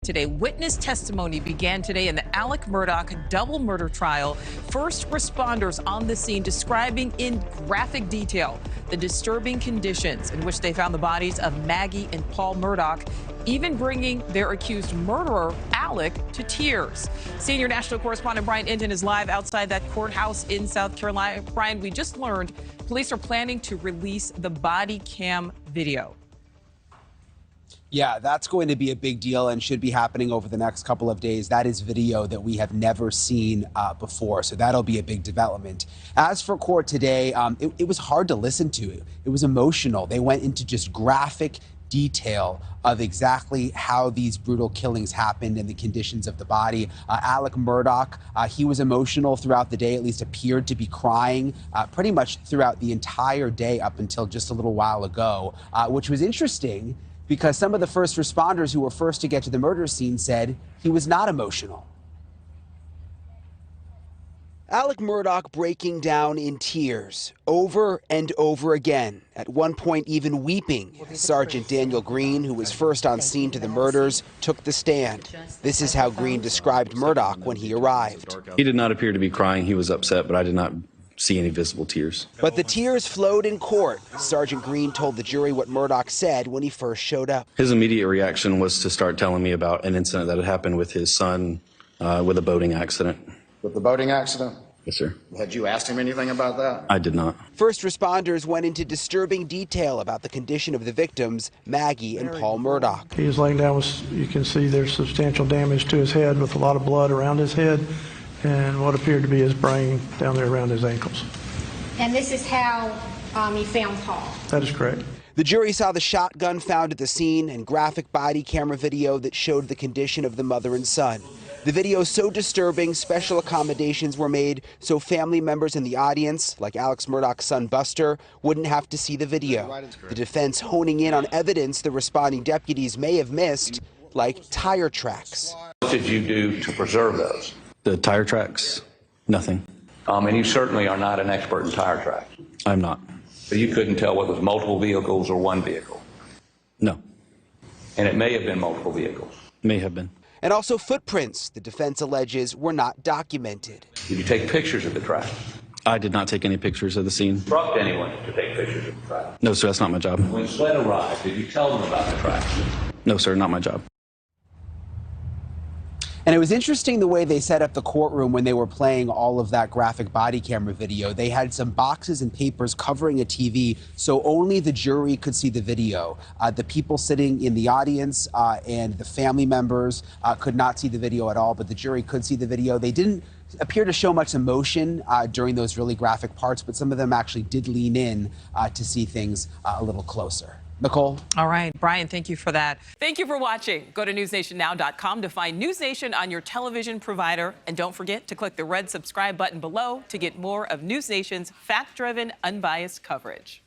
Today, witness testimony began today in the Alex Murdaugh double murder trial. First responders on the scene describing in graphic detail the disturbing conditions in which they found the bodies of Maggie and Paul Murdaugh, even bringing their accused murderer, Alex, to tears. Senior national correspondent Brian Entin is live outside that courthouse in South Carolina. Brian, we just learned police are planning to release the body cam video. Yeah, that's going to be a big deal and should be happening over the next couple of days. That is video that we have never seen before, so that'll be a big development. As for court today, it was hard to listen to. It was emotional. They went into just graphic detail of exactly how these brutal killings happened and the conditions of the body. Alex Murdaugh, he was emotional throughout the day, at least appeared to be crying pretty much throughout the entire day up until just a little while ago, which was interesting, because some of the first responders who were first to get to the murder scene said he was not emotional. Alex Murdaugh breaking down in tears over and over again, at one point even weeping. Sergeant Daniel Green, who was first on scene to the murders, took the stand. This is how Green described Murdaugh when he arrived. He did not appear to be crying. He was upset, but I did not see any visible tears. But the tears flowed in court. Sergeant Green told the jury what Murdaugh said when he first showed up. His immediate reaction was to start telling me about an incident that had happened with his son with a boating accident. With the boating accident? Yes, sir. Had you asked him anything about that? I did not. First responders went into disturbing detail about the condition of the victims, Maggie and Paul Murdaugh. He was laying down you can see there's substantial damage to his head with a lot of blood around his head and what appeared to be his brain down there around his ankles. And this is how you found Paul? That is correct. The jury saw the shotgun found at the scene and graphic body camera video that showed the condition of the mother and son. The video so disturbing, special accommodations were made so family members in the audience, like Alex Murdaugh's son Buster, wouldn't have to see the video. The defense honing in on evidence the responding deputies may have missed, like tire tracks. What did you do to preserve those? The tire tracks? Nothing. And you certainly are not an expert in tire tracks. I'm not. So you couldn't tell whether it was multiple vehicles or one vehicle? No. And it may have been multiple vehicles? May have been. And also footprints, the defense alleges, were not documented. Did you take pictures of the tracks? I did not take any pictures of the scene. Instruct anyone to take pictures of the tracks? No, sir, that's not my job. When SLED arrived, did you tell them about the tracks? No, sir, not my job. And it was interesting the way they set up the courtroom when they were playing all of that graphic body camera video. They had some boxes and papers covering a TV so only the jury could see the video. The people sitting in the audience and the family members could not see the video at all, but the jury could see the video. They didn't appear to show much emotion during those really graphic parts, but some of them actually did lean in to see things a little closer. Nichole? All right, Brian, thank you for that. Thank you for watching. Go to newsnationnow.com to find NewsNation on your television provider. And don't forget to click the red subscribe button below to get more of NewsNation's fact-driven, unbiased coverage.